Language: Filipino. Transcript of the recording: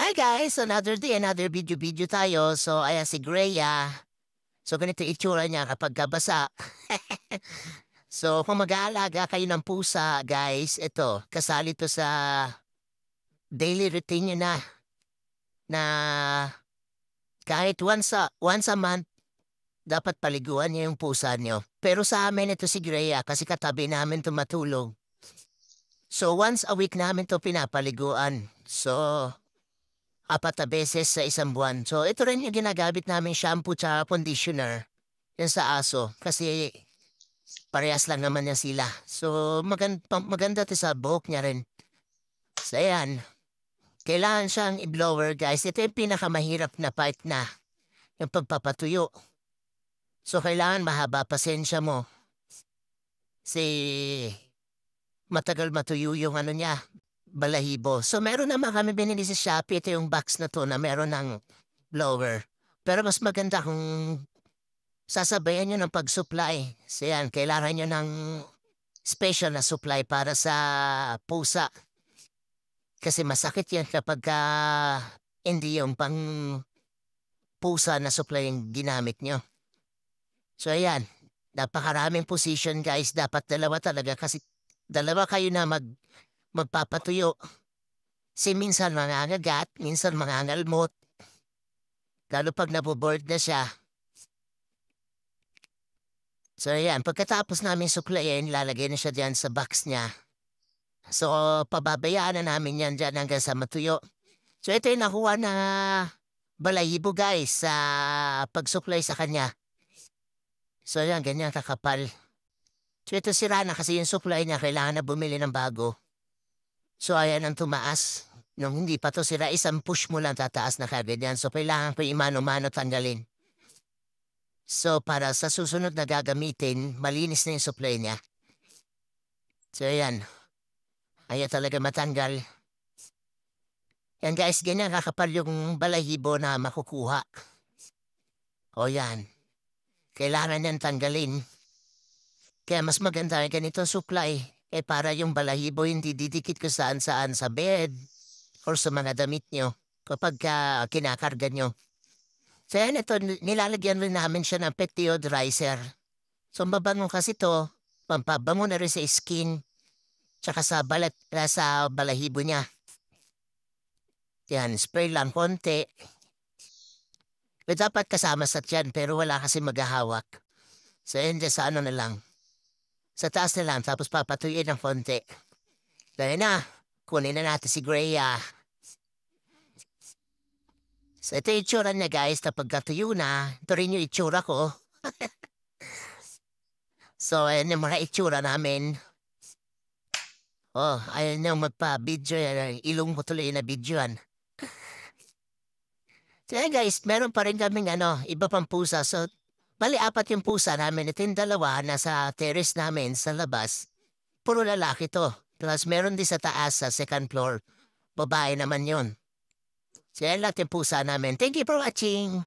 Hi guys! Another day, another video tayo. So, ayan si Greya. So, ganito itsura niya kapag kabasa. So, kung mag-aalaga kayo ng pusa, guys, ito, kasali to sa daily routine niyo na kahit once a month, dapat paliguan niyo yung pusa niyo. Pero sa amin, ito si Greya kasi katabi namin to matulog. So, once a week namin to pinapaliguan. So, 4 na beses sa isang buwan. So, ito rin yung ginagamit namin shampoo tsaka conditioner. Yan sa aso. Kasi parehas lang naman yan sila. So, maganda to sa buhok niya rin. So, ayan. Kailangan siyang i-blower, guys. Ito yung pinakamahirap na part na. Yung pagpapatuyo. So, kailangan mahaba pasensya mo. Kasi matagal matuyo yung ano niya, balahibo. So, meron naman kami binili sa Shopee. Ito yung box na to na meron ng blower. Pero mas maganda kung sasabayan nyo ng pag-supply. So yan, kailangan nyo ng special na supply para sa pusa. Kasi masakit yan kapag hindi yung pang pusa na supply yung ginamit nyo. So ayan, napakaraming position guys. Dapat dalawa talaga kasi dalawa kayo na magpapatuyo. Kasi minsan mangangagat, minsan mangangalmot. Lalo pag naboboard na siya. So ayan, pagkatapos namin suklayin, lalagay na siya diyan sa box niya. So, pababayaan na namin yan dyan hanggang sa matuyo. So, ito yung nakuha na balahibo guys sa pagsuklay sa kanya. So, yan, ganyan kakapal. So, ito sira na kasi yung supply niya kailangan na bumili ng bago. So, ayan ang tumaas. Nung hindi pa to sira, isang push mo lang tataas na kagad yan. So, kailangan pa imano-mano tanggalin. So, para sa susunod na gagamitin, malinis na yung supply niya. So, ayan. Ayaw talaga matanggal. Yan guys, ganyan kakapal yung balahibo na makukuha. O yan. Kailangan yan tanggalin. Kaya mas maganda yung ganito supply. Para yung balahibo hindi didikit ko saan-saan sa bed or sa mga damit nyo kapag kinakarga nyo. So yan ito, nilalagyan rin namin siya ng pet deodorizer. So mabango kasi to, pampabango na rin sa skin, tsaka sa sa balahibo niya. Yan, spray lang konti. Dapat kasama sa tiyan pero wala kasi maghahawak. So yun sa ano na lang. Sa taas na lang tapos papatuyin ng konti. Dahil na, kunin na natin si Greya. So ito yung itsura niya guys na pagkatuyo na. Ito rin yung itsura ko. So ayan yung mga itsura namin. Oh, ayun yung magpa-video yan. Ilong mo tuloy na videoan. So yan guys, meron pa rin kaming iba pang pusa. So, bali 4 yung pusa namin. Ito yung dalawa nasa terrace namin sa labas. Puro lalaki to. Plus meron din sa taas sa second floor. Babae naman yon. So yan lahat yung pusa namin. Thank you for watching.